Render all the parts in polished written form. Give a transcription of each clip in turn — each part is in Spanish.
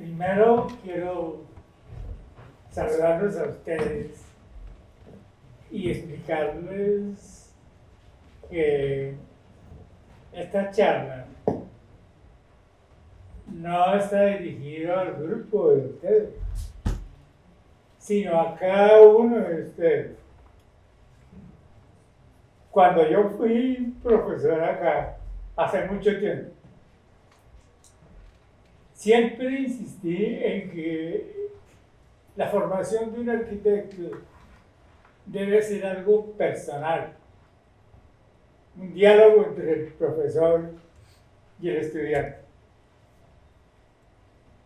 Primero quiero saludarlos a ustedes y explicarles que esta charla no está dirigida al grupo de ustedes, sino a cada uno de ustedes. Cuando yo fui profesor acá, hace mucho tiempo, siempre insistí en que la formación de un arquitecto debe ser algo personal, un diálogo entre el profesor y el estudiante.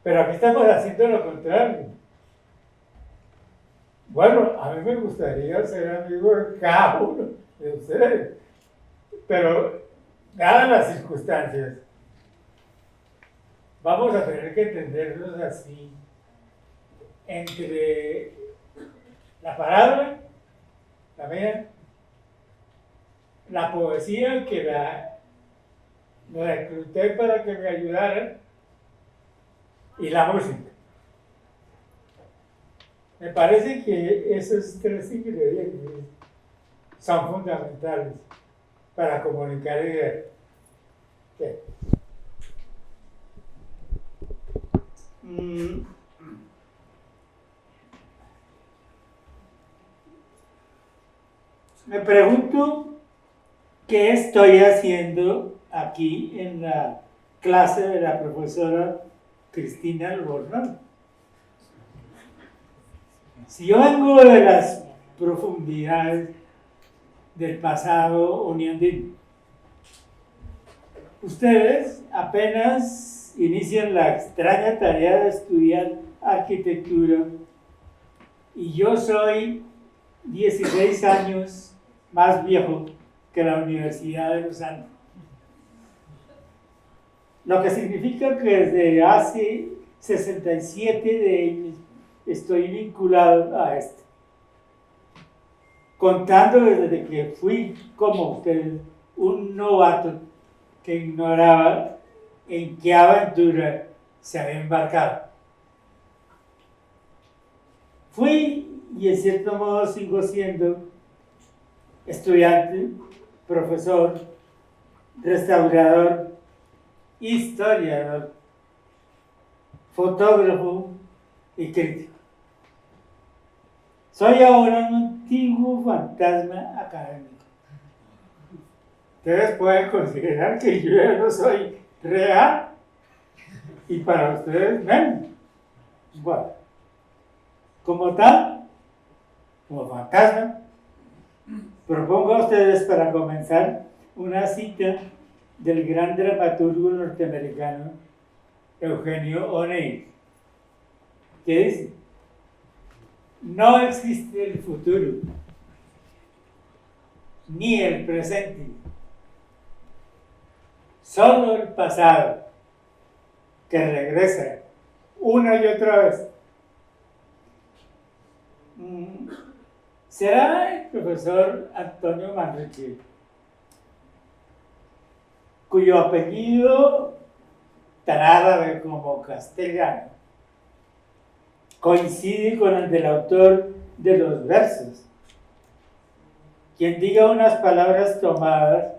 Pero aquí estamos haciendo lo contrario. Bueno, a mí me gustaría ser amigo de cada uno de ustedes, pero dadas las circunstancias, vamos a tener que entendernos así, entre la palabra, la mía, la poesía que la recluté para que me ayudara y la música. Me parece que esos tres ingredientes son fundamentales para comunicar ideas. ¿Qué? Me pregunto qué estoy haciendo aquí en la clase de la profesora Cristina Albornoz. Si yo vengo de las profundidades del pasado uniandino, ustedes apenas inician la extraña tarea de estudiar arquitectura y yo soy 16 años más viejo que la Universidad de los Andes. Lo que significa que desde hace 67 de ellos estoy vinculado a esto. Contando desde que fui, como ustedes, un novato que ignoraba en qué aventura se había embarcado. Fui, y en cierto modo sigo siendo, estudiante, profesor, restaurador, historiador, fotógrafo y crítico. Soy ahora un antiguo fantasma académico. Ustedes pueden considerar que yo ya no soy real y para ustedes menos. Bueno, como tal, como fantasma, propongo a ustedes para comenzar una cita del gran dramaturgo norteamericano Eugenio O'Neill, que dice: no existe el futuro, ni el presente, solo el pasado, que regresa una y otra vez. Será el profesor Antonio Manrique, cuyo apellido, tan árabe como castellano, coincide con el del autor de los versos, quien diga unas palabras tomadas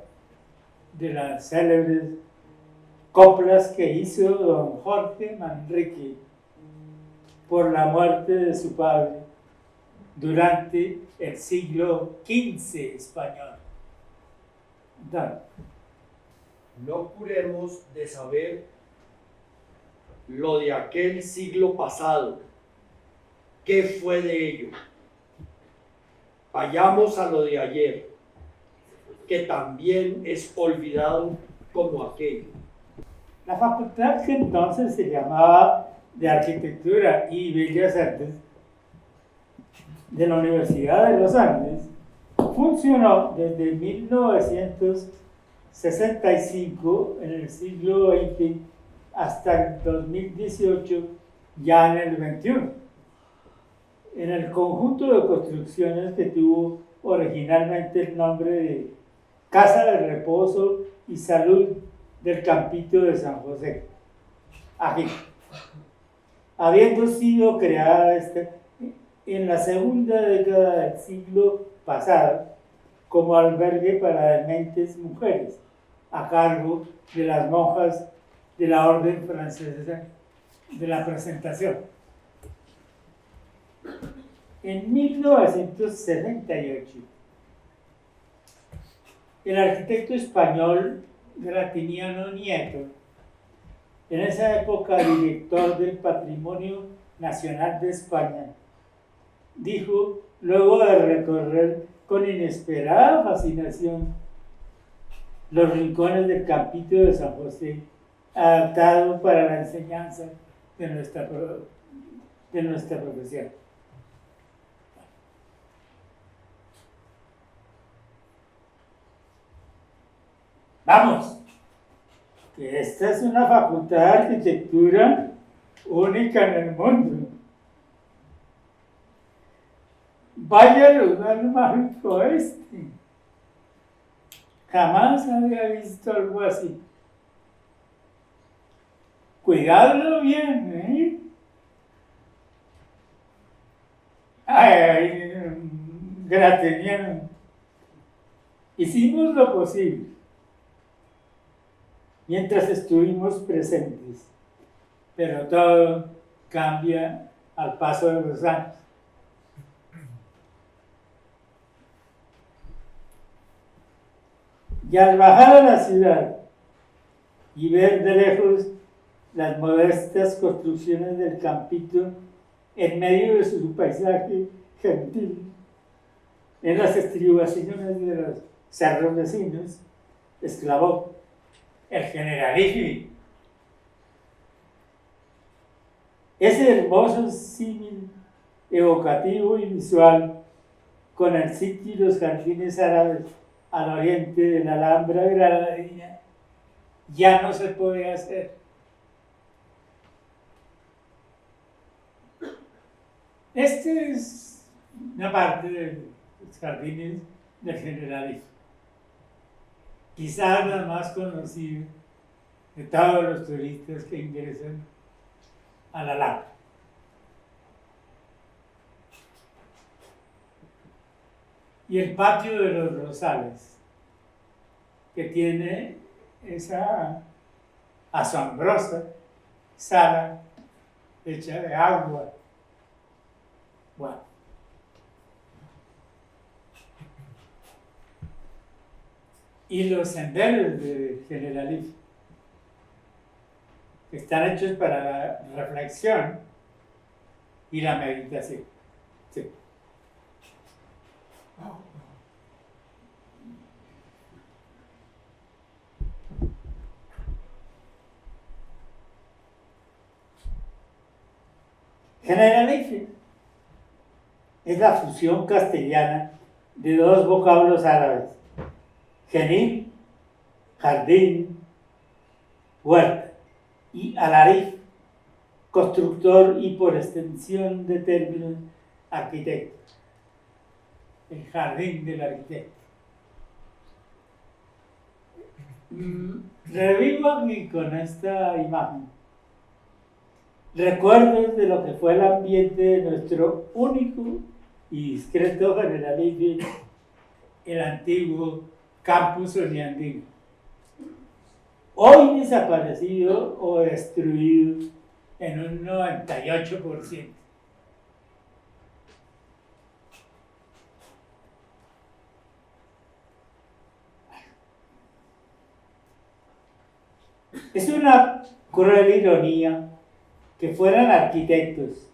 de las célebres coplas que hizo don Jorge Manrique por la muerte de su padre durante el siglo XV español. No curemos de saber lo de aquel siglo pasado. ¿Qué fue de ello? Vayamos a lo de ayer, que también es olvidado como aquello. La facultad, que entonces se llamaba de Arquitectura y Bellas Artes de la Universidad de los Andes, funcionó desde 1965 en el siglo XX hasta el 2018, ya en el XXI. En el conjunto de construcciones que tuvo originalmente el nombre de Casa de Reposo y Salud del Campito de San José, aquí. habiendo sido creada en la segunda década del siglo pasado como albergue para dementes mujeres, a cargo de las monjas de la Orden Francesa de la Presentación. En 1968, el arquitecto español Gratiniano Nieto, en esa época director del Patrimonio Nacional de España, dijo, luego de recorrer con inesperada fascinación los rincones del Campito de San José, adaptado para la enseñanza de nuestra profesión. Vamos, que esta es una facultad de arquitectura única en el mundo. Vaya lugar mágico este. Jamás había visto algo así. Cuidadlo bien, ¿eh? Ay, Gratiniano. Hicimos lo posible mientras estuvimos presentes, pero todo cambia al paso de los años. Y al bajar a la ciudad y ver de lejos las modestas construcciones del Campito en medio de su paisaje gentil, en las estribaciones de los cerros vecinos, exclamó el Generalife. Ese hermoso símil evocativo y visual con el sitio y los jardines árabes al oriente de la Alhambra granadina ya no se puede hacer. Este es una parte de los jardines del Generalife, quizás la más conocida de todos los turistas que ingresan a la Alhambra. Y el patio de los Rosales, que tiene esa asombrosa sala hecha de agua. Bueno. Y los senderos de Generalife, que están hechos para la reflexión y la meditación. Sí. Generalife es la fusión castellana de dos vocablos árabes, genil, jardín, huerta, y alarif, constructor y por extensión de términos arquitecto, el jardín del arquitecto. Revivo aquí con esta imagen recuerdos de lo que fue el ambiente de nuestro único y discreto Generalife, el antiguo campus Uniandino, hoy desaparecido o destruido en un 98%. Es una cruel ironía que fueran arquitectos,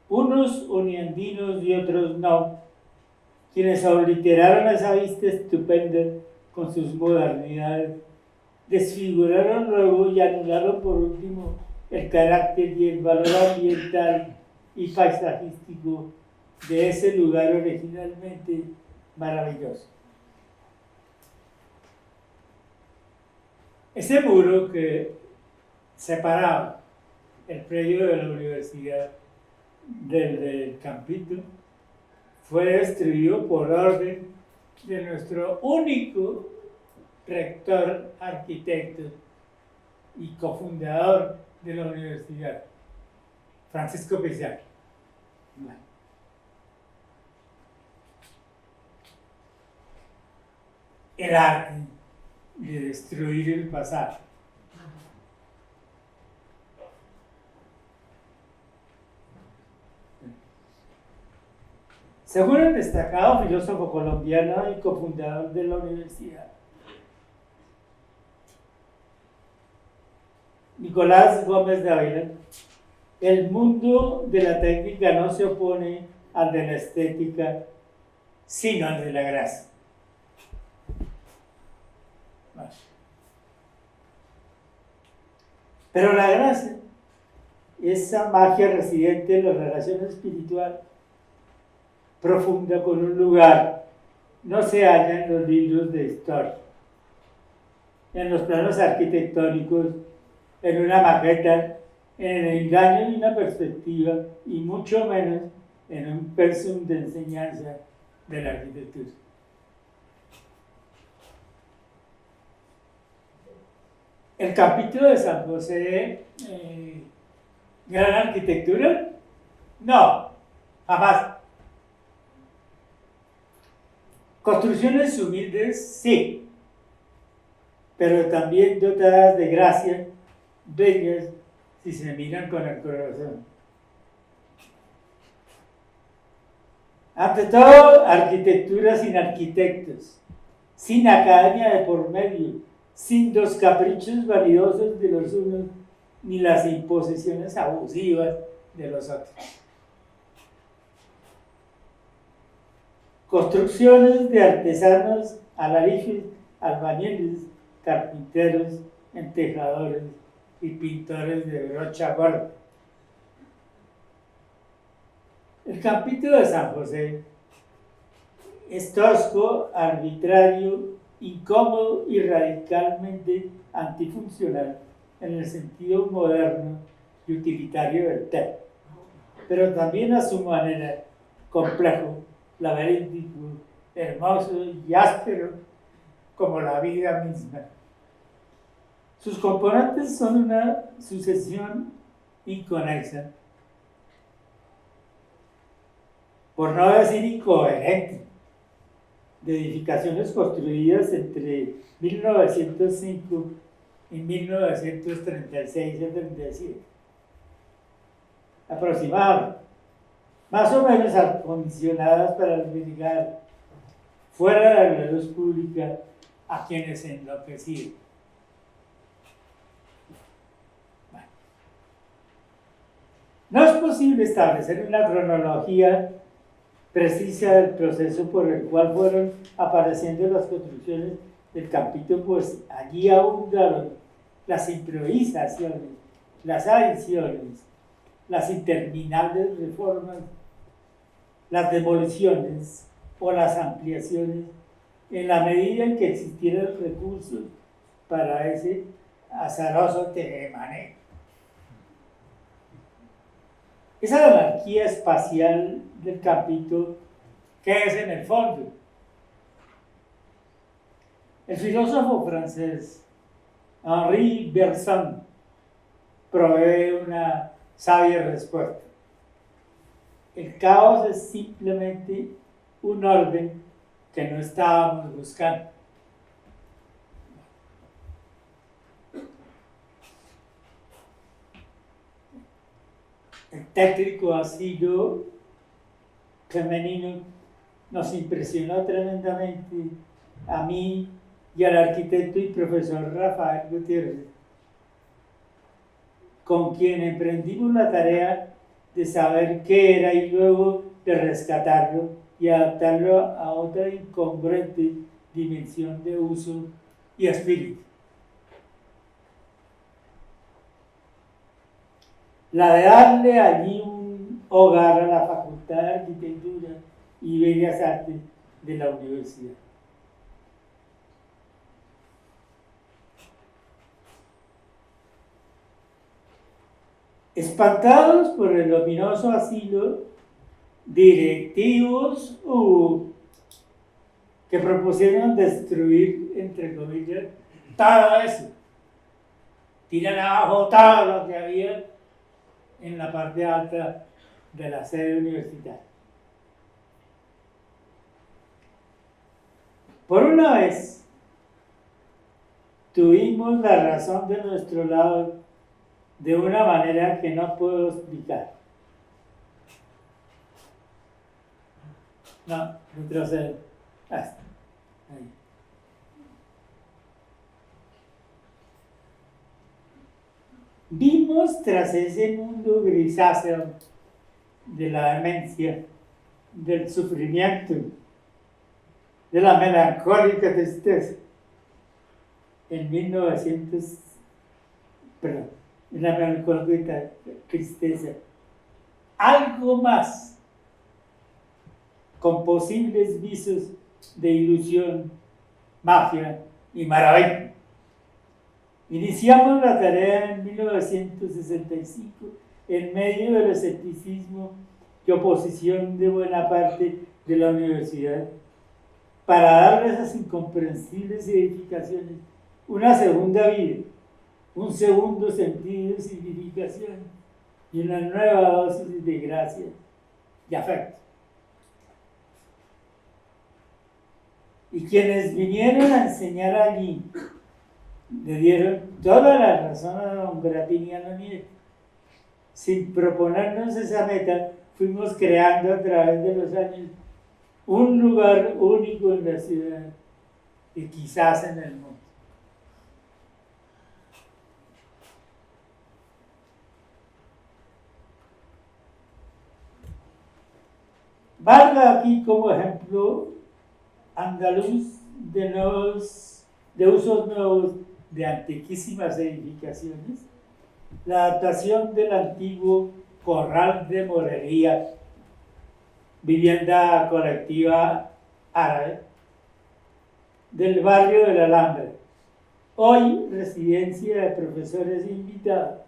unos uniandinos y otros no, quienes obliteraron esa vista estupenda con sus modernidades, desfiguraron luego y anularon por último el carácter y el valor ambiental y paisajístico de ese lugar originalmente maravilloso. Ese muro que separaba el predio de la universidad del Campito fue destruido por orden de nuestro único rector, arquitecto y cofundador de la universidad, Francisco Pizarro. Bueno. El arte de destruir el pasado. Según el destacado filósofo colombiano y cofundador de la universidad, Nicolás Gómez de Ávila, el mundo de la técnica no se opone al de la estética, sino al de la gracia. Pero la gracia, esa magia residente en la relación espiritual profunda con un lugar, no se halla en los libros de historia, en los planos arquitectónicos, en una maqueta, en el engaño de una perspectiva y mucho menos en un pensum de enseñanza de la arquitectura. El capítulo de San José, ¿gran arquitectura? No, jamás. Construcciones humildes, sí, pero también dotadas de gracia, bellas, si se miran con el corazón. Ante todo, arquitectura sin arquitectos, sin academia de por medio, sin los caprichos vanidosos de los unos, ni las imposiciones abusivas de los otros. Construcciones de artesanos, alarijes, albañiles, carpinteros, entejadores y pintores de brocha gorda. El capítulo de San José es tosco, arbitrario, incómodo y radicalmente antifuncional en el sentido moderno y utilitario del término, pero también a su manera complejo, laberíntico, hermoso y áspero como la vida misma. Sus componentes son una sucesión inconexa, por no decir incoherente, de edificaciones construidas entre 1905 y 1936 y 37, aproximadamente, más o menos acondicionadas para albergar fuera de la luz pública a quienes se enloquecieron. Bueno. No es posible establecer una cronología precisa del proceso por el cual fueron apareciendo las construcciones del capítulo, pues allí abundaron las improvisaciones, las adiciones, las interminables reformas, las demoliciones o las ampliaciones, en la medida en que existieran recursos para ese azaroso tejemanejo. Esa anarquía espacial del capítulo, ¿qué es en el fondo? El filósofo francés Henri Bergson provee una sabia respuesta. El caos es simplemente un orden que no estábamos buscando. El tétrico asilo femenino nos impresionó tremendamente a mí y al arquitecto y profesor Rafael Gutiérrez, con quien emprendimos la tarea de saber qué era y luego de rescatarlo y adaptarlo a otra incongruente dimensión de uso y espíritu. La de darle allí un hogar a la Facultad de Arquitectura y Bellas Artes de la universidad. Espantados por el ominoso asilo, directivos que propusieron destruir, entre comillas, todo eso. Tiran abajo todo lo que había en la parte alta de la sede universitaria. Por una vez, tuvimos la razón de nuestro lado de una manera que no puedo explicar. No, retrocedo. Hasta ahí. Vimos tras ese mundo grisáceo de la demencia, del sufrimiento, de la melancólica tristeza, en la melancólica tristeza, algo más, con posibles visos de ilusión, mafia y maravilla. Iniciamos la tarea en 1965 en medio del escepticismo y oposición de buena parte de la universidad para darle a esas incomprensibles edificaciones una segunda vida, un segundo sentido de significación y una nueva dosis de gracia y afecto. Y quienes vinieron a enseñar allí le dieron toda la razón a don Grapiniano Nieto. Sin proponernos esa meta, fuimos creando a través de los años un lugar único en la ciudad y quizás en el mundo. Valga aquí como ejemplo andaluz de usos nuevos de antiquísimas edificaciones, la adaptación del antiguo corral de morería, vivienda colectiva árabe, del barrio del Alambre, hoy residencia de profesores invitados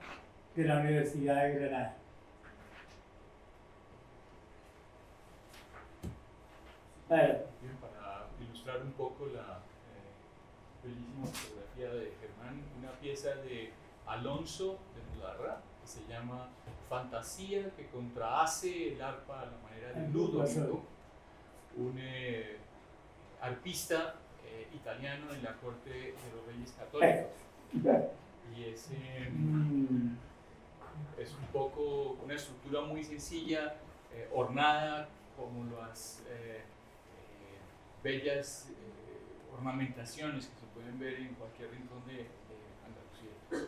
de la Universidad de Granada. Bien, para ilustrar un poco la bellísima fotografía de Germán, una pieza de Alonso de Mudarra que se llama Fantasía, que contrahace el arpa a la manera de Ludovico, un arpista italiano en la corte de los reyes católicos. Y es un poco una estructura muy sencilla, ornada como las bellas ornamentaciones que se pueden ver en cualquier rincón de Andalucía.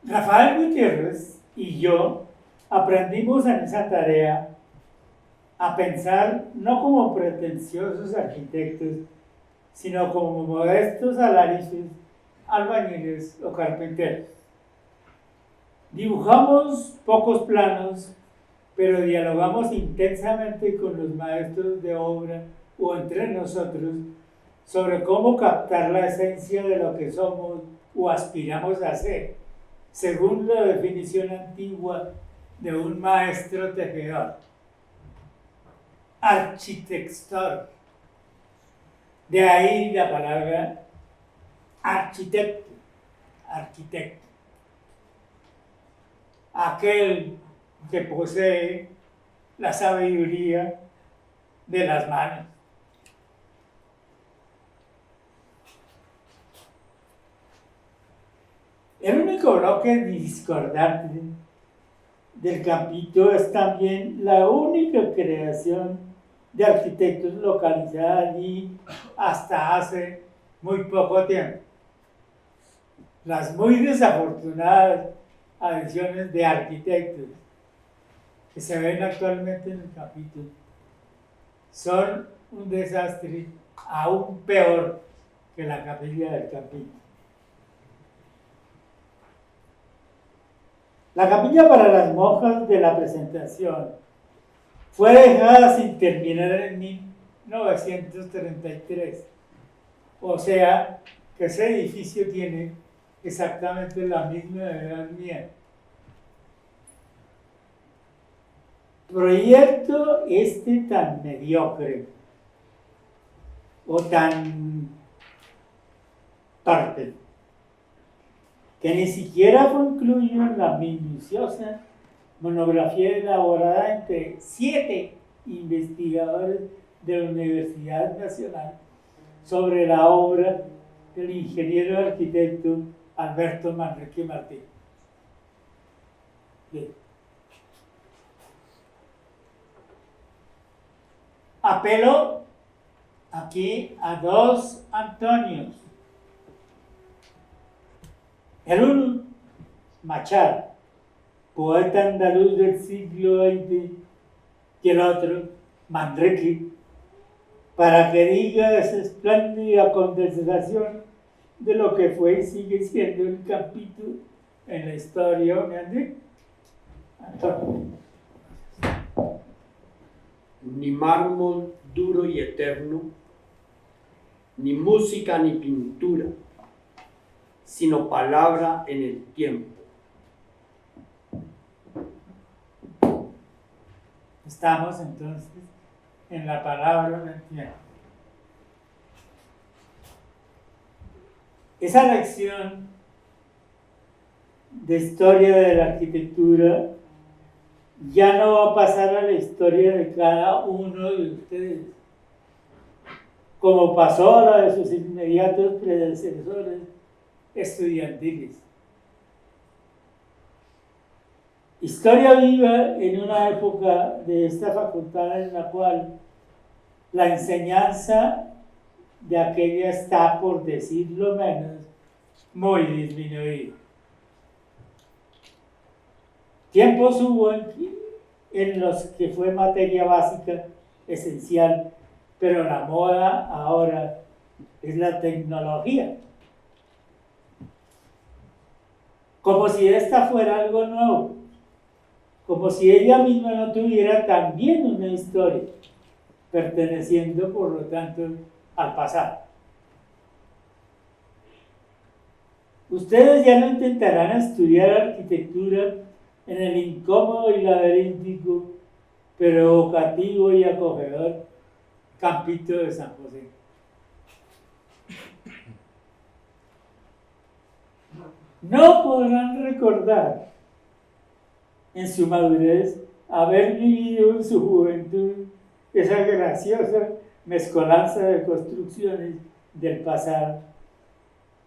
Rafael Gutiérrez y yo aprendimos en esa tarea a pensar no como pretenciosos arquitectos, sino como modestos alarices, albañiles o carpinteros. Dibujamos pocos planos, pero dialogamos intensamente con los maestros de obra o entre nosotros sobre cómo captar la esencia de lo que somos o aspiramos a ser, según la definición antigua de un maestro tejedor. Architector. De ahí la palabra arquitecto. Arquitecto. Aquel que posee la sabiduría de las manos. El único bloque discordante del Campito es también la única creación de arquitectos localizada allí hasta hace muy poco tiempo. Las muy desafortunadas adiciones de arquitectos que se ven actualmente en el capítulo son un desastre aún peor que la capilla del capítulo. La capilla para las monjas de la Presentación fue dejada sin terminar en 1933, o sea que ese edificio tiene exactamente la misma edad mía. Proyecto tan mediocre o tan torpe que ni siquiera fue incluido en la minuciosa monografía elaborada entre 7 investigadores de la Universidad Nacional sobre la obra del ingeniero arquitecto Alberto Manrique Martín. Bien. Apelo aquí a 2 Antonios. El uno, Machado, poeta andaluz del siglo XX, y el otro, Manrique, para que diga esa espléndida condensación de lo que fue y sigue siendo el Campito en la historia. ¿Me Antonio? Ni mármol duro y eterno, ni música ni pintura, sino palabra en el tiempo. Estamos entonces en la palabra en el tiempo. Esa lección de historia de la arquitectura ya no va a pasar a la historia de cada uno de ustedes, como pasó a la de sus inmediatos predecesores estudiantiles. Historia viva en una época de esta facultad en la cual la enseñanza de aquella está, por decirlo menos, muy disminuida. Tiempos hubo en los que fue materia básica esencial, pero la moda ahora es la tecnología. Como si esta fuera algo nuevo, como si ella misma no tuviera también una historia, perteneciendo por lo tanto al pasado. Ustedes ya no intentarán estudiar arquitectura en el incómodo y laberíntico, pero evocativo y acogedor Campito de San José. No podrán recordar en su madurez haber vivido en su juventud esa graciosa mezcolanza de construcciones del pasado,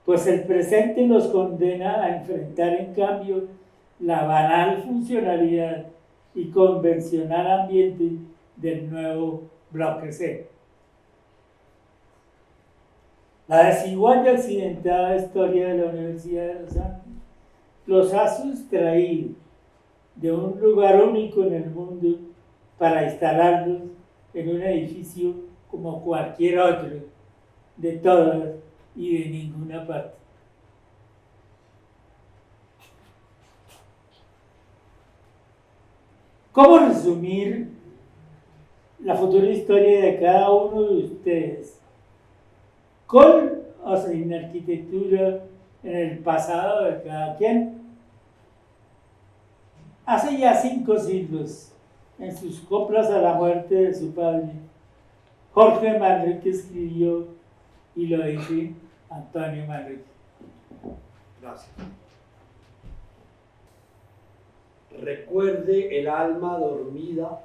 pues el presente los condena a enfrentar en cambio la banal funcionalidad y convencional ambiente del nuevo bloque C. La desigual y accidentada historia de la Universidad de Los Ángeles los ha sustraído de un lugar único en el mundo para instalarlos en un edificio como cualquier otro, de todas y de ninguna parte. ¿Cómo resumir la futura historia de cada uno de ustedes? Con o sin arquitectura en el pasado de cada quien. Hace ya 5 siglos, en sus coplas a la muerte de su padre, Jorge Manrique escribió, y lo dice Antonio Manrique. Gracias. Recuerde el alma dormida,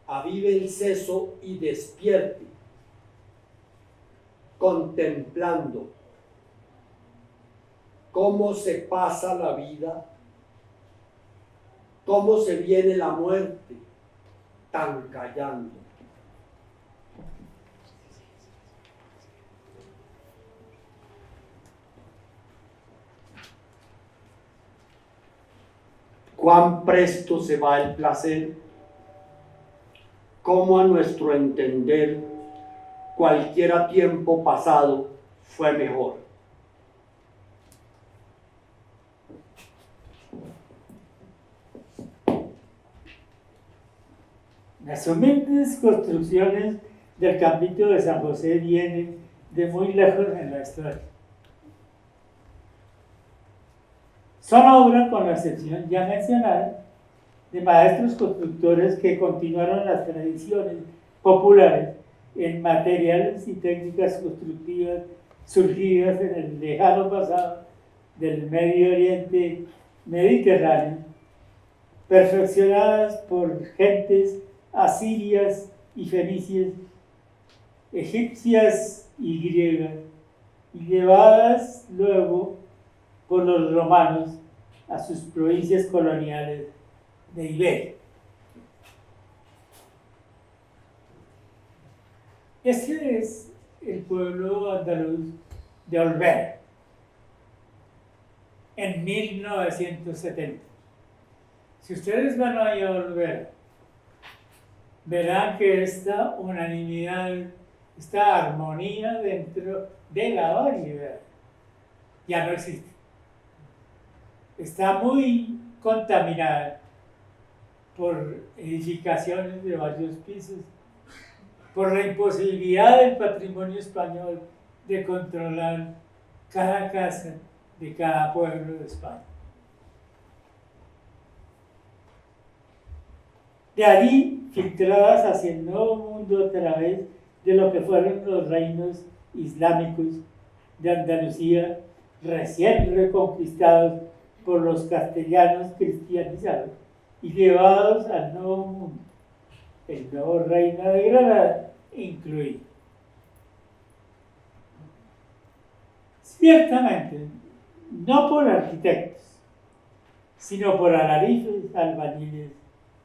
avive el seso y despierte, contemplando cómo se pasa la vida, cómo se viene la muerte, tan callando. Cuán presto se va el placer, cómo a nuestro entender cualquiera tiempo pasado fue mejor. Las humildes construcciones del Campito de San José vienen de muy lejos en la historia. Son obra, con la excepción ya mencionada, de maestros constructores que continuaron las tradiciones populares en materiales y técnicas constructivas surgidas en el lejano pasado del Medio Oriente Mediterráneo, perfeccionadas por gentes asirias y fenicias, egipcias y griegas, y llevadas luego por los romanos a sus provincias coloniales de Iberia. Este es el pueblo andaluz de Olvera, en 1970. Si ustedes van a Olvera, verán que esta unanimidad, esta armonía dentro de la variedad ya no existe. Está muy contaminada por edificaciones de varios pisos, por la imposibilidad del patrimonio español de controlar cada casa de cada pueblo de España. De allí, filtradas hacia el Nuevo Mundo a través de lo que fueron los reinos islámicos de Andalucía, recién reconquistados por los castellanos cristianizados y llevados al Nuevo Mundo, el nuevo reino de Granada incluido. Ciertamente, no por arquitectos, sino por alarices, albañiles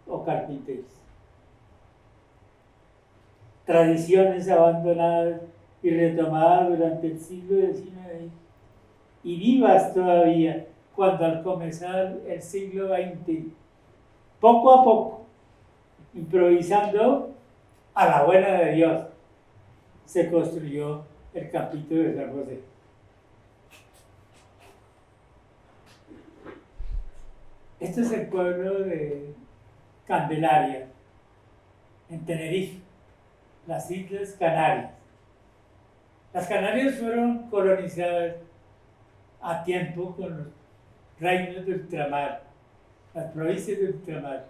o carpinteros. Tradiciones abandonadas y retomadas durante el siglo XIX y vivas todavía cuando al comenzar el siglo XX, poco a poco, improvisando a la buena de Dios, se construyó el Campito de San José. Este es el pueblo de Candelaria, en Tenerife, las Islas Canarias. Las Canarias fueron colonizadas a tiempo con los reinos de ultramar, las provincias de ultramar,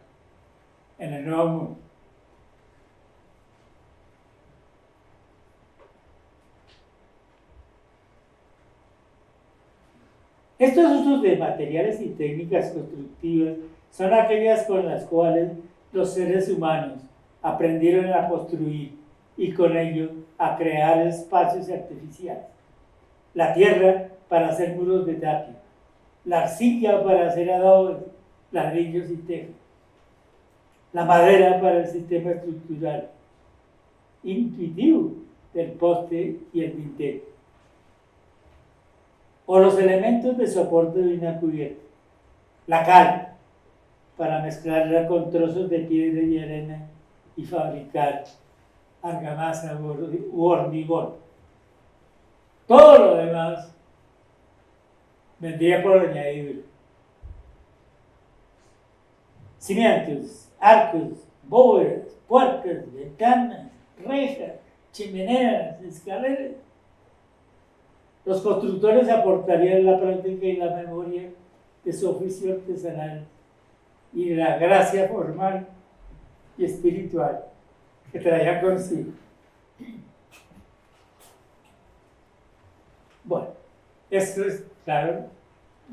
en el Nuevo Mundo. Estos usos de materiales y técnicas constructivas son aquellas con las cuales los seres humanos aprendieron a construir y con ello a crear espacios artificiales. La tierra para hacer muros de tapia, la arcilla para hacer adobes, ladrillos y tejas, la madera para el sistema estructural intuitivo del poste y el dintel. o los elementos de soporte de una cubierta. La cal, para mezclarla con trozos de piedra y arena y fabricar argamasa u hormigón. Todo lo demás vendría por añadidura. Cimientos, arcos, bóvedas, puertas, ventanas, rejas, chimeneas, escaleras. Los constructores aportarían la práctica y la memoria de su oficio artesanal y la gracia formal y espiritual que traía consigo. Bueno, esto es, claro,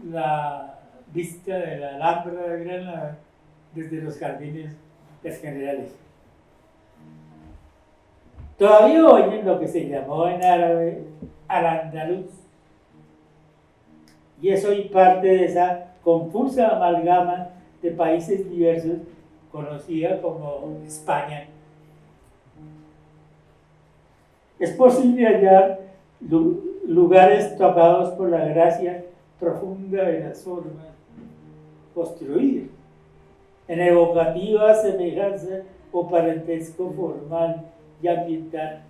la vista de la Alhambra de Granada desde los jardines del General Eje. Todavía hoy en lo que se llamó en árabe al-Andalus, y es hoy parte de esa confusa amalgama de países diversos conocida como España. Es posible hallar lugares tocados por la gracia profunda de las formas construidas, en evocativa semejanza o parentesco formal y ambiental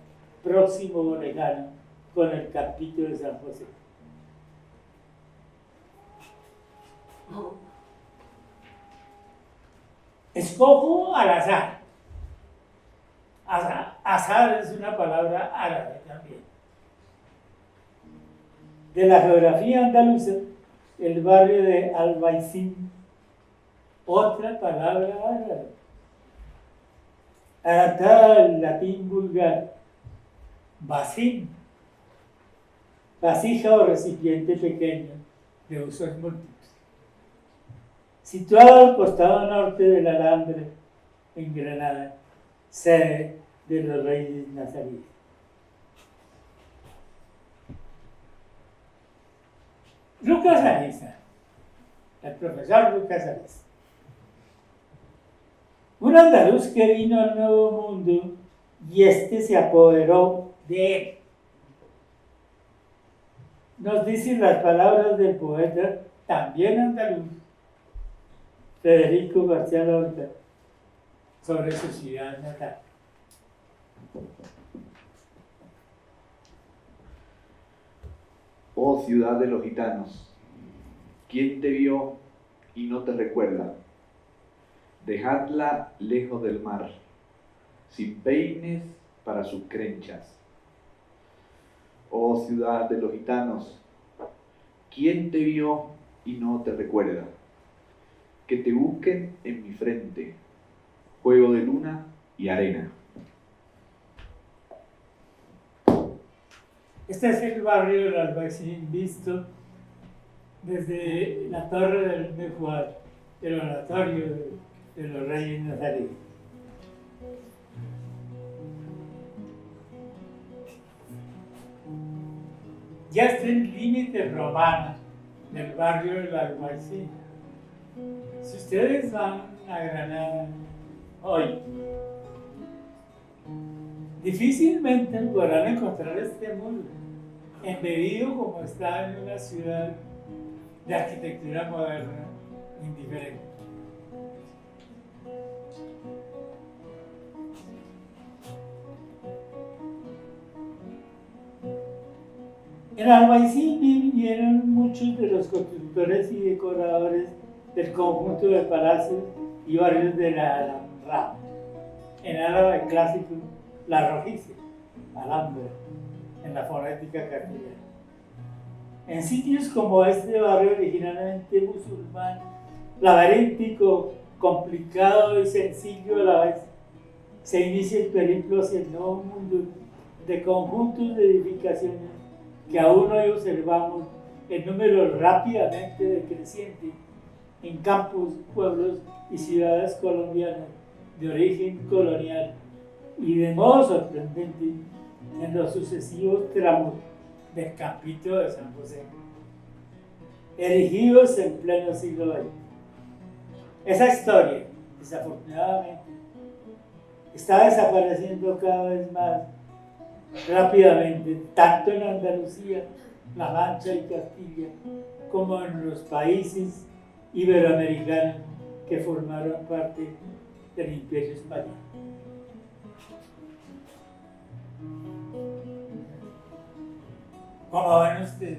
próximo o lejano con el Campito de San José. Escojo al azar. Azar es una palabra árabe también. De la geografía andaluza, el barrio de Albaicín, otra palabra árabe, adaptada al latín vulgar, bacín, vasija o recipiente pequeño de usos múltiples. Situado al costado norte de la Alhambra, en Granada, sede de los Reyes Nazaríes. Lucas Ariza, el profesor Lucas Ariza, un andaluz que vino al Nuevo Mundo y este se apoderó de él. Nos dicen las palabras del poeta, también andaluz, Federico García Lorca, sobre su ciudad natal. Oh ciudad de los gitanos, ¿quién te vio y no te recuerda? Dejadla lejos del mar, sin peines para sus crenchas. Oh ciudad de los gitanos, ¿quién te vio y no te recuerda? Que te busquen en mi frente, juego de luna y arena. Este es el barrio del Albaicín visto desde la torre del Mejuar, el oratorio de los Reyes Nazaríes. Ya está el límite romano del barrio del Albaicín. Si ustedes van a Granada hoy, difícilmente podrán encontrar este muro, embebido como está en una ciudad de arquitectura moderna indiferente. En Albaicín vivieron muchos de los constructores y decoradores del conjunto de palacios y barrios de la Alhambra, en árabe clásico, la rojiza, Alhambra, en la fonética castellana. En sitios como este barrio originalmente musulmán, laberíntico, complicado y sencillo a la vez, se inicia el periplo hacia el nuevo mundo de conjuntos de edificaciones que aún hoy observamos en número rápidamente decreciente en campos, pueblos y ciudades colombianas de origen colonial y de modo sorprendente en los sucesivos tramos del Campito de San José, erigidos en pleno siglo XX. Esa historia, desafortunadamente, está desapareciendo cada vez más rápidamente, tanto en Andalucía La Mancha y Castilla, como en los países iberoamericanos que formaron parte del Imperio Español. Como ven ustedes,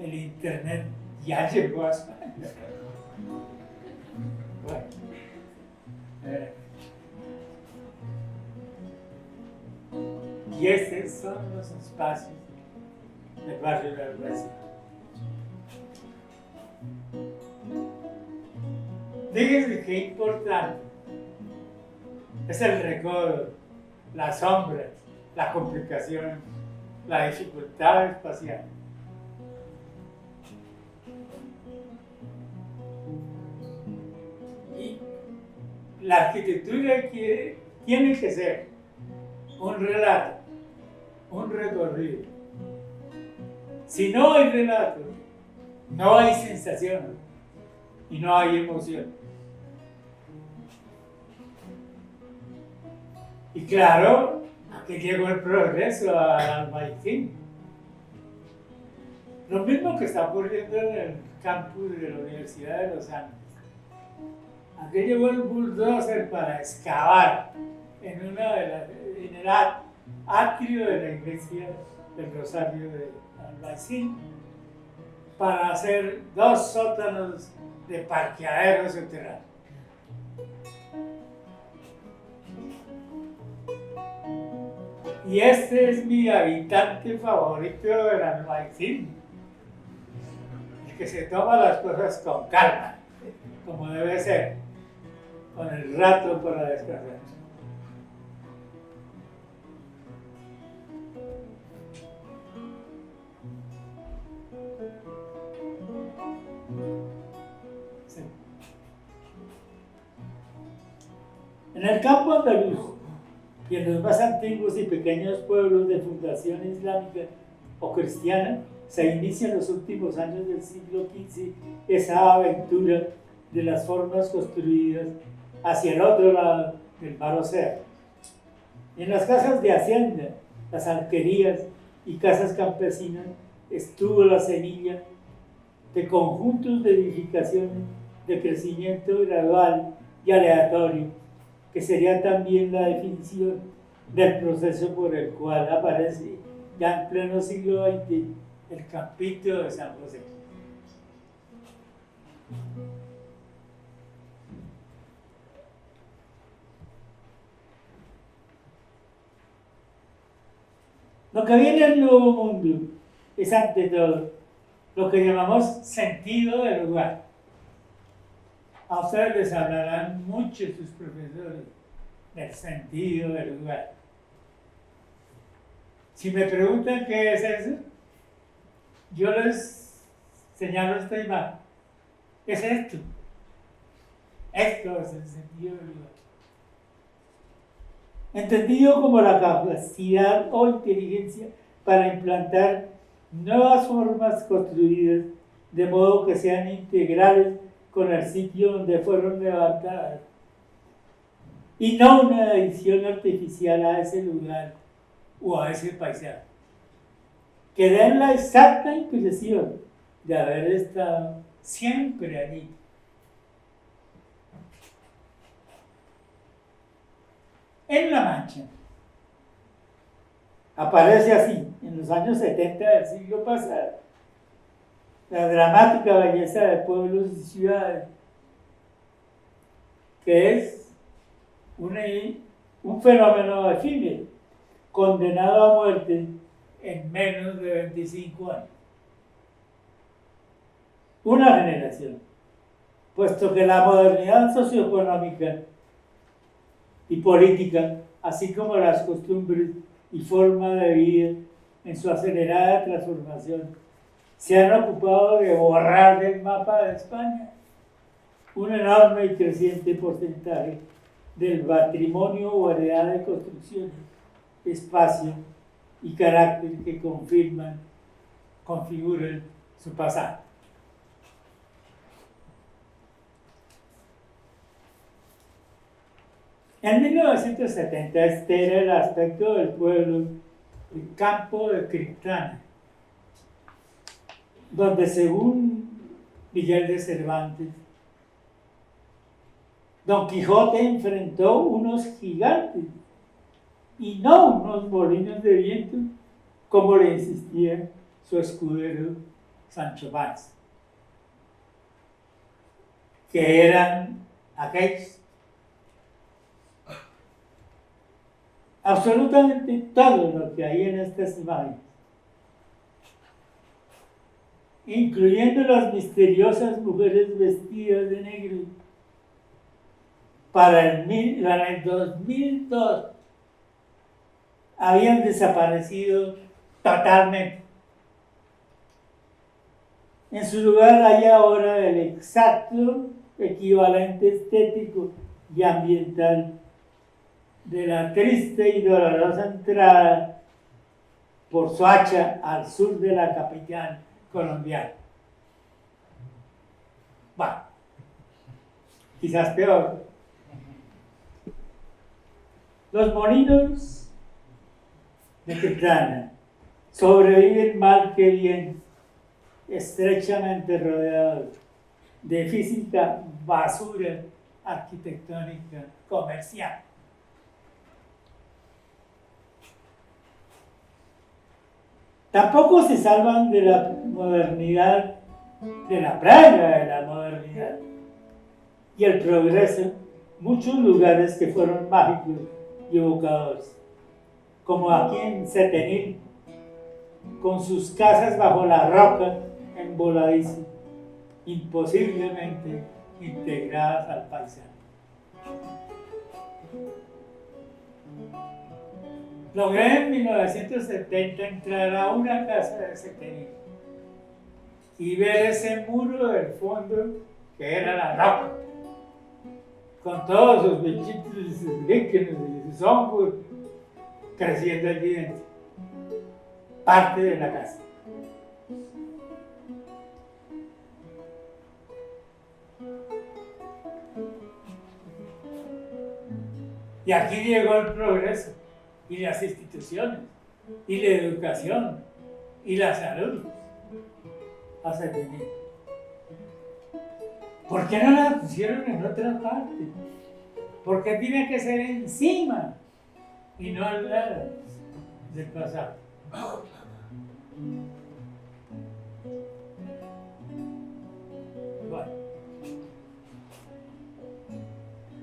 el Internet ya llegó a España. Bueno, y estos son los espacios del barrio de Albaicín. Fíjense qué importante es el recodo, la sombra, la complicación, la dificultad espacial. Y la arquitectura tiene que ser un relato, un recorrido. Si no hay relato, no hay sensación y no hay emoción. Y claro, aquí llegó el progreso al Albaicín. Lo mismo que está ocurriendo en el campus de la Universidad de los Andes. Aquí llegó el bulldozer para excavar en el atrio de la iglesia del Rosario de Albaicín para hacer 2 sótanos de parqueaderos subterráneos. Y este es mi habitante favorito del Albaicín, el que se toma las cosas con calma, como debe ser, con el rato para descansar. Sí. En el campo andaluz y en los más antiguos y pequeños pueblos de fundación islámica o cristiana, se inicia en los últimos años del siglo XV esa aventura de las formas construidas hacia el otro lado del mar Océano. En las casas de hacienda, las alquerías y casas campesinas estuvo la semilla de conjuntos de edificaciones de crecimiento gradual y aleatorio, que sería también la definición del proceso por el cual aparece ya en pleno siglo XX el Campito de San José. Lo que viene al Nuevo Mundo es ante todo lo que llamamos sentido del lugar. A ustedes les hablarán mucho sus profesores del sentido del lugar. Si me preguntan qué es eso, yo les señalo esta imagen. ¿Qué es esto? Esto es el sentido del lugar. Entendido como la capacidad o inteligencia para implantar nuevas formas construidas de modo que sean integrales con el sitio donde fueron levantadas y no una adición artificial a ese lugar o a ese paisaje, que den la exacta impresión de haber estado siempre allí. En La Mancha aparece así, en los años 70 del siglo pasado, la dramática belleza de pueblos y ciudades, que es un fenómeno efímero, condenado a muerte en menos de 25 años. Una generación, puesto que la modernidad socioeconómica y política, así como las costumbres y forma de vida en su acelerada transformación, se han ocupado de borrar del mapa de España un enorme y creciente porcentaje del patrimonio o variedad de construcciones, espacio y carácter que configuran su pasado. En 1970 este era el aspecto del pueblo, el campo de Criptana, donde según Miguel de Cervantes, Don Quijote enfrentó unos gigantes y no unos molinos de viento, como le insistía su escudero Sancho Panza, que eran aquellos. Absolutamente todo lo que hay en estas imágenes, incluyendo las misteriosas mujeres vestidas de negro, para el 2002 habían desaparecido totalmente. En su lugar hay ahora el exacto equivalente estético y ambiental de la triste y dolorosa entrada por Soacha al sur de la capital colombiana. Bueno, quizás peor. Los molinos de Quetlana sobreviven mal que bien, estrechamente rodeados de física basura arquitectónica comercial. Tampoco se salvan de la modernidad, de la praga de la modernidad y el progreso, muchos lugares que fueron mágicos y evocadores, como aquí en Setenil, con sus casas bajo la roca en voladizo, imposiblemente integradas al paisaje. Logré en 1970 entrar a una casa de Setenil y ver ese muro del fondo que era la roca, con todos sus bichitos y sus líquenes y sus hongos creciendo allí dentro, parte de la casa. Y aquí llegó el progreso, y las instituciones, y la educación, y la salud a Setenil. ¿Por qué no la pusieron en otra parte? ¿Por qué tiene que ser encima y no al lado del pasado? Bueno,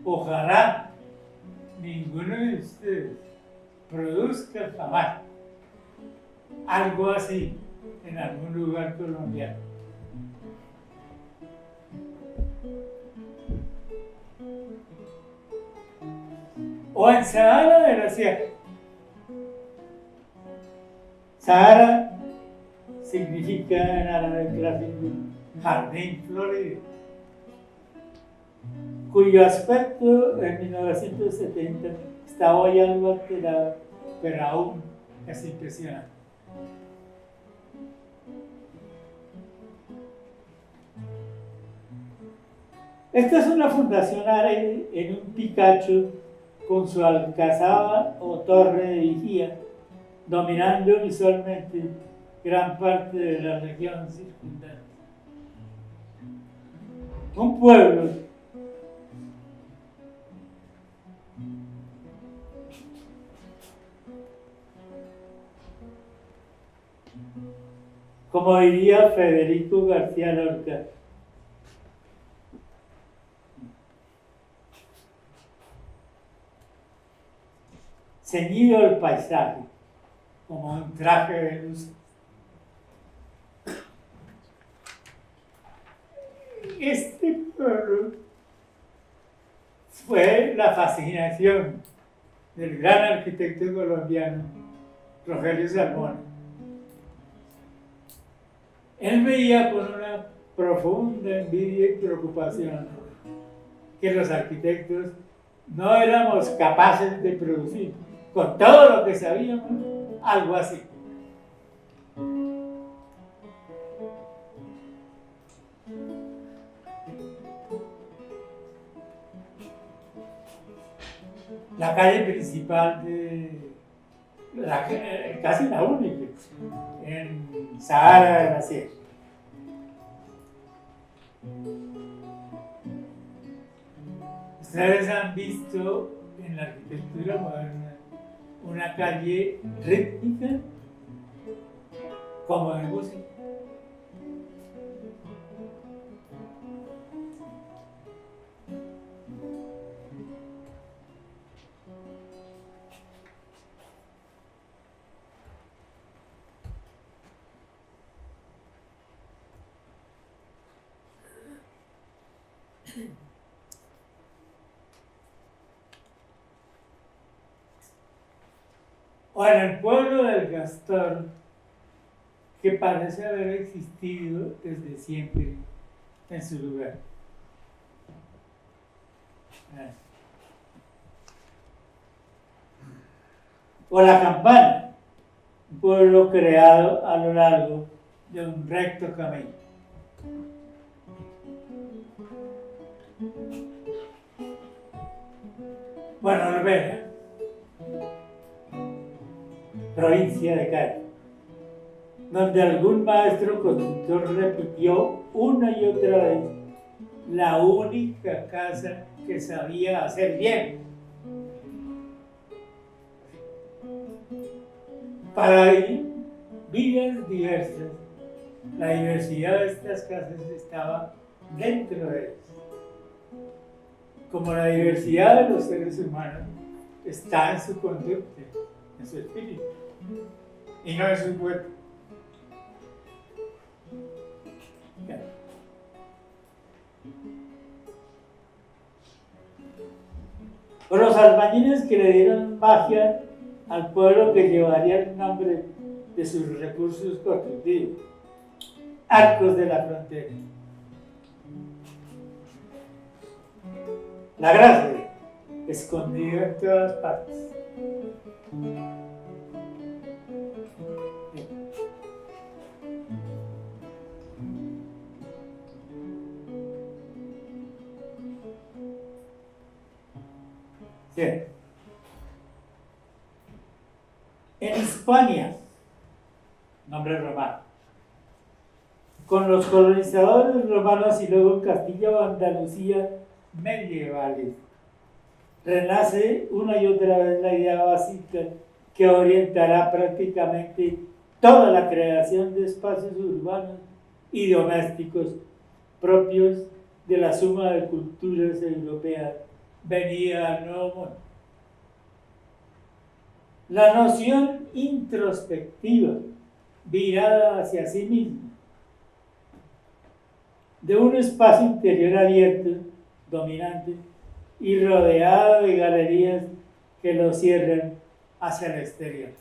ojalá ninguno de ustedes produzca jamás algo así en algún lugar colombiano. O en Sahara de la Sierra. Sahara significa en árabe clásico jardín florido, cuyo aspecto en 1970 está hoy algo alterado, pero aún es impresionante. Esta es una fundación árabe en un picacho con su alcazaba o torre de vigía, dominando visualmente gran parte de la región circundante. Un pueblo como diría Federico García Lorca, ceñido el paisaje como un traje de luz. Este pueblo fue la fascinación del gran arquitecto colombiano Rogelio Salmón. Él veía con una profunda envidia y preocupación que los arquitectos no éramos capaces de producir, con todo lo que sabíamos, algo así. La calle principal casi la única, en Sahara de la Sierra, Ustedes han visto en la arquitectura moderna una calle rítmica como de música. O en el pueblo del Castor, que parece haber existido desde siempre en su lugar. O la Campana, un pueblo creado a lo largo de un recto camino. Bueno, Olvera, provincia de Cali, donde algún maestro constructor repitió una y otra vez la única casa que sabía hacer bien. Para vidas diversas, la diversidad de estas casas estaba dentro de ellas. Como la diversidad de los seres humanos está en su conducta, en su espíritu, y no en su cuerpo. O los albañiles que le dieron magia al pueblo que llevaría el nombre de sus recursos constructivos, Arcos de la Frontera. La gracia, escondida en todas partes. Sí. En Hispania, nombre romano, con los colonizadores romanos y luego en Castilla o Andalucía medievales, renace una y otra vez la idea básica que orientará prácticamente toda la creación de espacios urbanos y domésticos propios de la suma de culturas europeas venida al Nuevo Mundo. La noción introspectiva, virada hacia sí misma, de un espacio interior abierto, dominante y rodeado de galerías que lo cierran hacia el exterior.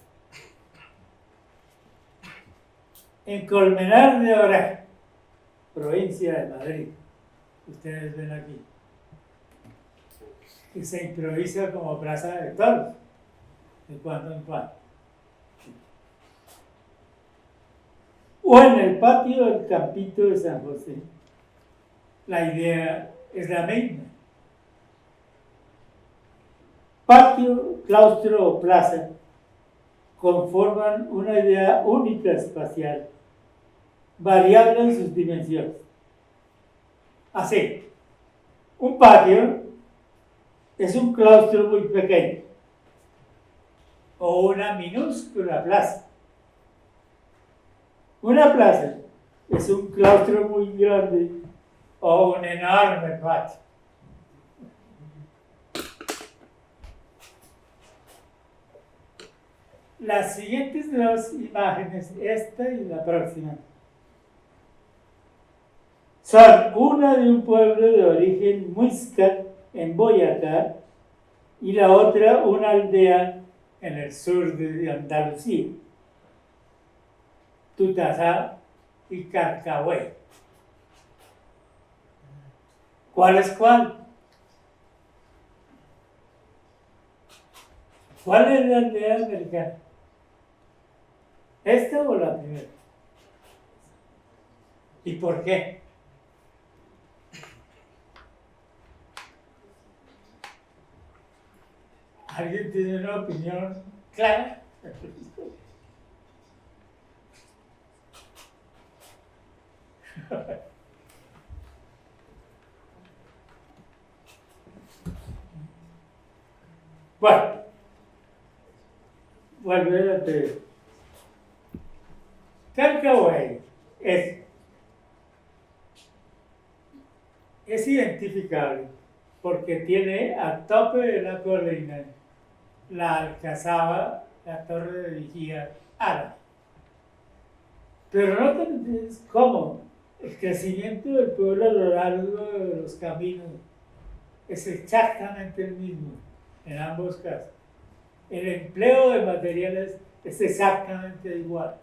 En Colmenar de Oreja, provincia de Madrid, ustedes ven aquí, que se improvisa como plaza de toros, de cuando en cuando. O en el patio del Campito de San José, la idea es la misma. Patio, claustro o plaza conforman una idea única espacial, variable en sus dimensiones. Así, un patio es un claustro muy pequeño o una minúscula plaza. Una plaza es un claustro muy grande o un enorme patio. Las siguientes dos imágenes, esta y la próxima, son una de un pueblo de origen muisca en Boyacá y la otra una aldea en el sur de Andalucía, Tutasá y Carcahué. ¿Cuál es cuál? ¿Cuál es la aldea americana? ¿Esta o la primera? ¿Y por qué? ¿Alguien tiene una opinión clara? Bueno, vuelve a te. Calcahuay es identificable porque tiene al tope de la colina la alcazaba, la torre de vigía árabe. Pero no te entiendes cómo el crecimiento del pueblo a lo largo de los caminos es exactamente el mismo en ambos casos. El empleo de materiales es exactamente igual.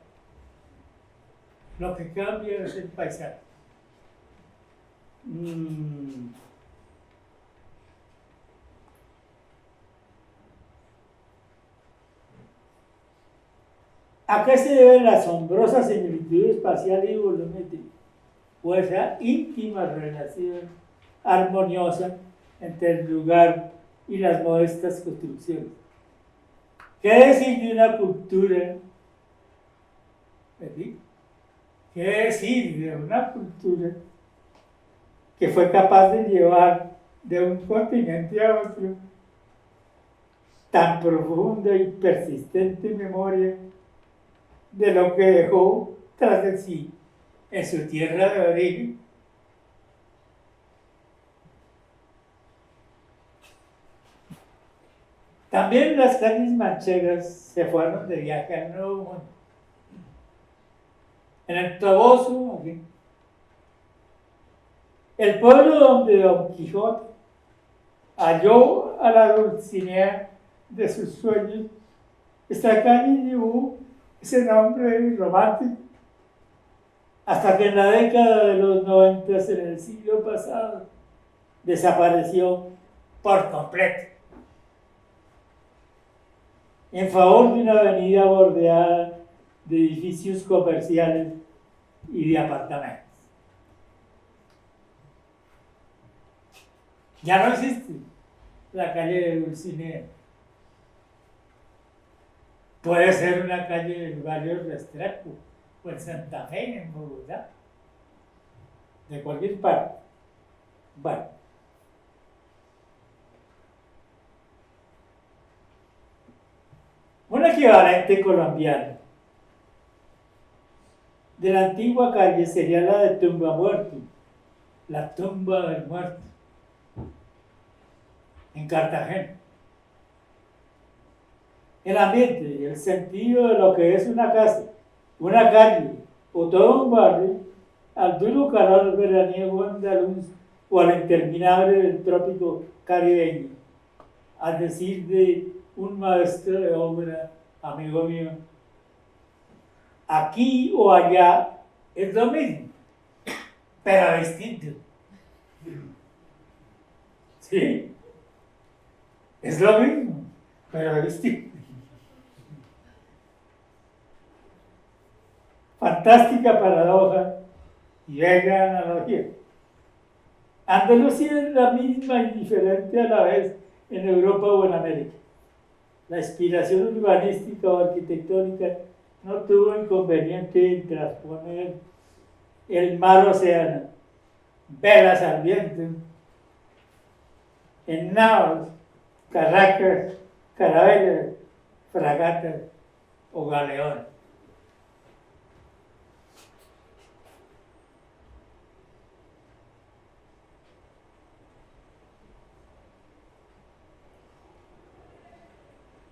Lo que cambia es el paisaje. ¿A qué se debe la asombrosa similitud espacial y volumétrica? O esa íntima relación armoniosa entre el lugar y las modestas construcciones. ¿Qué decir de una cultura? ¿Qué decir de una cultura que fue capaz de llevar de un continente a otro tan profunda y persistente memoria de lo que dejó tras de sí en su tierra de origen? También las calles manchegas se fueron de viaje al Nuevo Mundo. En el Toboso, aquí, el pueblo donde Don Quijote halló a la Dulcinea de sus sueños, esta calle llevó ese nombre romántico hasta que en la década de los 90, en el siglo pasado, desapareció por completo en favor de una avenida bordeada de edificios comerciales y de apartamentos. Ya no existe la calle de Dulcinea. Puede ser una calle del barrio Restrepo o en Santa Fe, en Bogotá, de cualquier parte. Bueno, un equivalente colombiano de la antigua calle sería la de Tumba Muerto, la tumba del muerto, en Cartagena. El ambiente y el sentido de lo que es una casa, una calle o todo un barrio, al duro calor veraniego andaluz o al interminable del trópico caribeño, al decir de un maestro de obra, amigo mío, aquí o allá es lo mismo, pero distinto. Sí, es lo mismo, pero distinto. Fantástica paradoja y bella analogía. Andalucía es la misma y diferente a la vez en Europa o en América. La inspiración urbanística o arquitectónica no tuvo inconveniente en transponer el mar océano, velas al viento, en naos, carracas, carabelas, fragatas o galeones.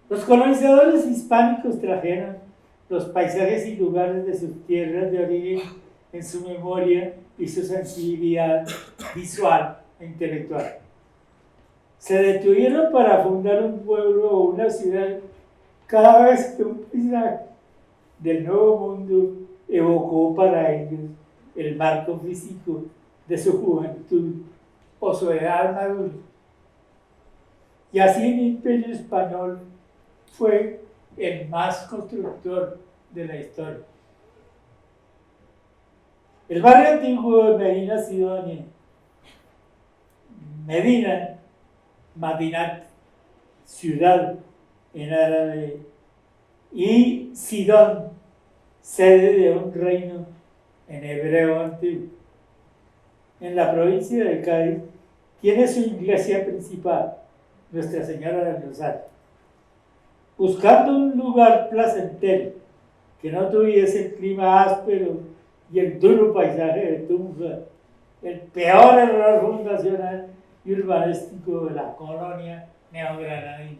Los colonizadores hispánicos trajeron los paisajes y lugares de sus tierras de origen en su memoria y su sensibilidad visual e intelectual. Se detuvieron para fundar un pueblo o una ciudad cada vez que un paisaje del Nuevo Mundo evocó para ellos el marco físico de su juventud o su edad madura. Y así el Imperio Español fue el más constructor de la historia. El barrio antiguo de Medina Sidonia, Medina, Madinat, ciudad en árabe, y Sidón, sede de un reino en hebreo antiguo. En la provincia de Cádiz tiene su iglesia principal, Nuestra Señora del Rosario, buscando un lugar placentero que no tuviese el clima áspero y el duro paisaje de Tunja, el peor error fundacional y urbanístico de la colonia neogranadina.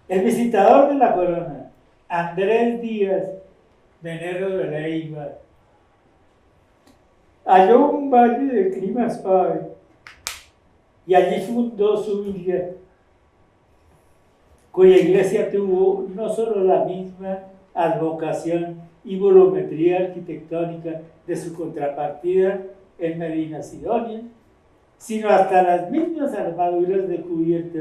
El visitador de la corona, Andrés Díaz Venero de Leiva, halló un valle de clima suave y allí fundó su villa, cuya iglesia tuvo no solo la misma advocación y volumetría arquitectónica de su contrapartida en Medina Sidonia, sino hasta las mismas armaduras de cubierta,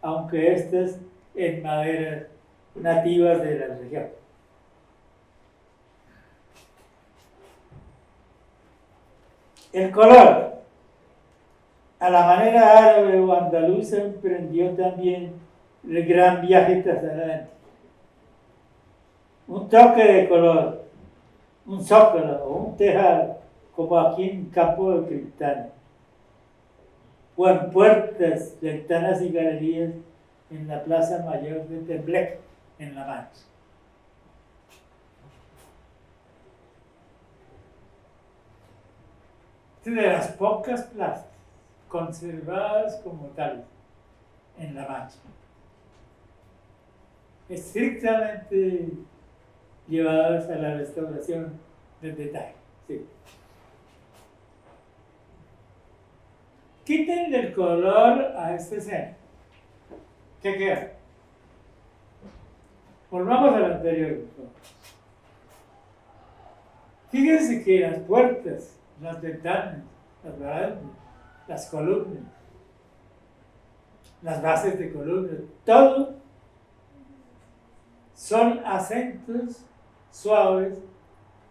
aunque estas en madera nativas de la región. El color, a la manera árabe o andaluza, emprendió también el gran viaje transatlántico. Un toque de color, un zócalo o un tejado, como aquí en Campo de Criptana, o en puertas, ventanas y galerías en la Plaza Mayor de Tembleque, en La Mancha. De las pocas plazas conservadas como tales en La Mancha, estrictamente llevadas a la restauración del detalle. Sí. Quiten el color a esta escena. ¿Qué queda? Volvamos a lo anterior. Fíjense que las puertas, las ventanas, las barandas, las columnas, las bases de columnas, todo son acentos suaves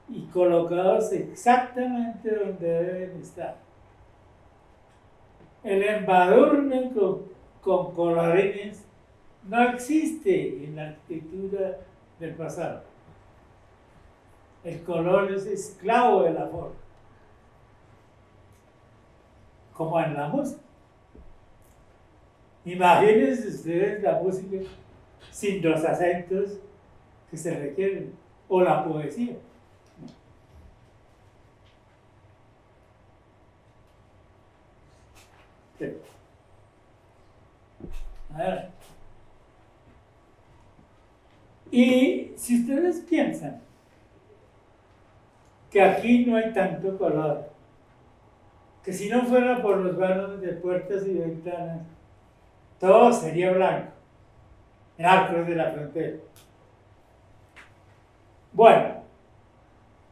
y colocados exactamente donde deben estar. El embadurne con colorines no existe en la arquitectura del pasado. El color es esclavo de la forma, como en la música. Imagínense ustedes la música sin los acentos que se requieren, o la poesía. Sí. A ver. Y si ustedes piensan que aquí no hay tanto color, que si no fuera por los vanos de puertas y ventanas, todo sería blanco, en arcos de la frontera. Bueno,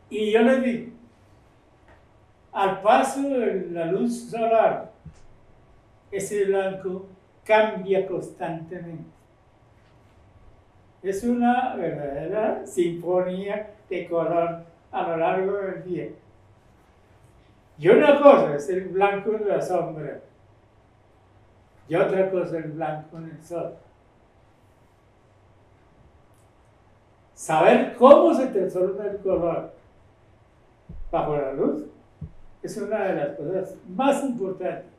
y yo les digo, al paso de la luz solar, ese blanco cambia constantemente. Es una verdadera sinfonía de color a lo largo del día. Y una cosa es el blanco en la sombra, y otra cosa el blanco en el sol. Saber cómo se transforma el color bajo la luz es una de las cosas más importantes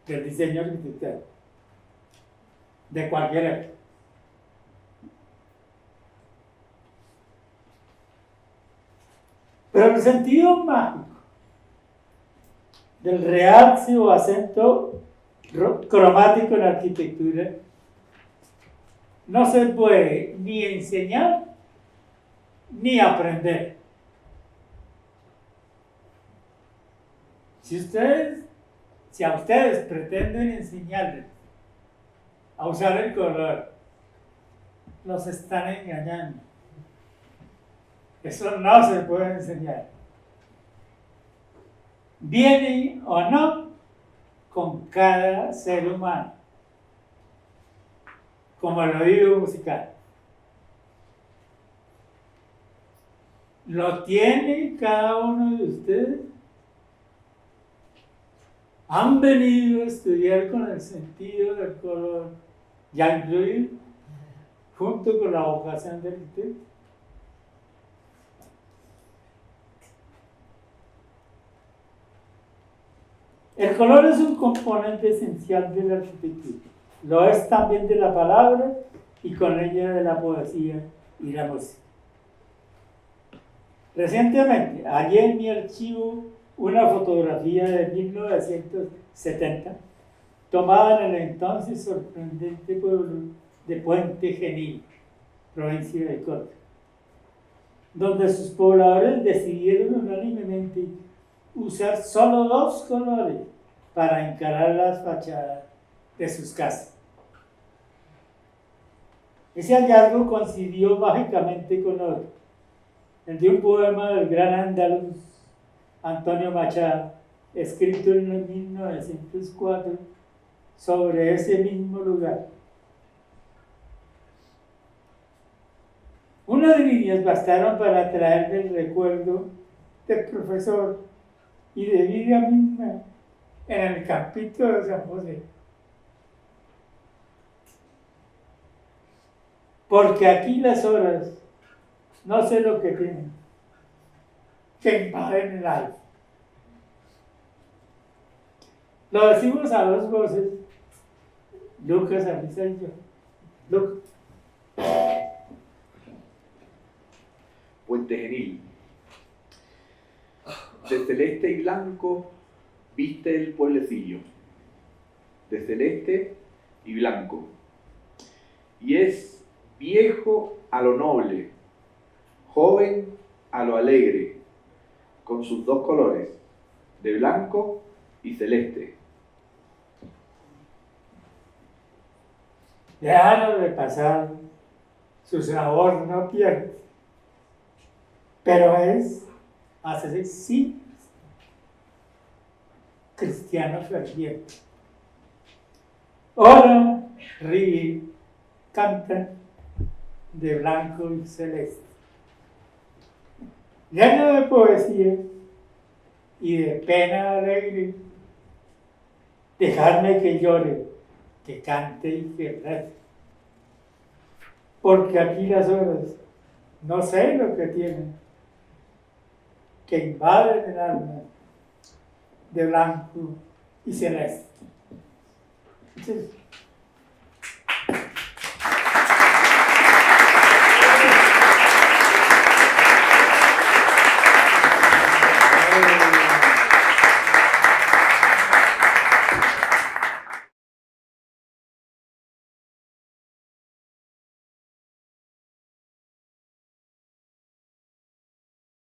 del diseño arquitectónico de cualquier época. Pero el sentido mágico del realce o acento cromático en la arquitectura no se puede ni enseñar ni aprender. Si a ustedes pretenden enseñarles a usar el color, los están engañando. Eso no se puede enseñar. Viene o no con cada ser humano, como el oído musical. ¿Lo tiene cada uno de ustedes? ¿Han venido a estudiar con el sentido del color ya incluido, junto con la vocación del arquitecto? El color es un componente esencial de la arquitectura. Lo es también de la palabra y con ella de la poesía y la música. Recientemente hallé en mi archivo una fotografía de 1970 tomada en el entonces sorprendente pueblo de Puente Genil, provincia de Córdoba, donde sus pobladores decidieron unánimemente usar solo 2 colores para encarar las fachadas de sus casas. Ese hallazgo coincidió mágicamente con otro, el de un poema del gran andaluz Antonio Machado, escrito en 1904 sobre ese mismo lugar. Unas líneas bastaron para traerme el recuerdo del profesor y de vida misma en el campito de San José. Porque aquí las horas, no sé lo que tienen, que invaden el alma. Lo decimos a 2 voces, Lucas, Alisa y yo. Lucas. Puente Genil. De celeste y blanco viste el pueblecillo. De celeste y blanco. Y es viejo a lo noble, joven a lo alegre, con sus 2 colores, de blanco y celeste. Déjalo de pasar, su sabor no pierde, pero es, hace sí, cristiano ferviente. Ora, ríe, canta de blanco y celeste, lleno de poesía y de pena alegre. Dejarme que llore, que cante y que rece, porque aquí las horas no sé lo que tienen, que invaden el alma de blanco y celeste. Entonces,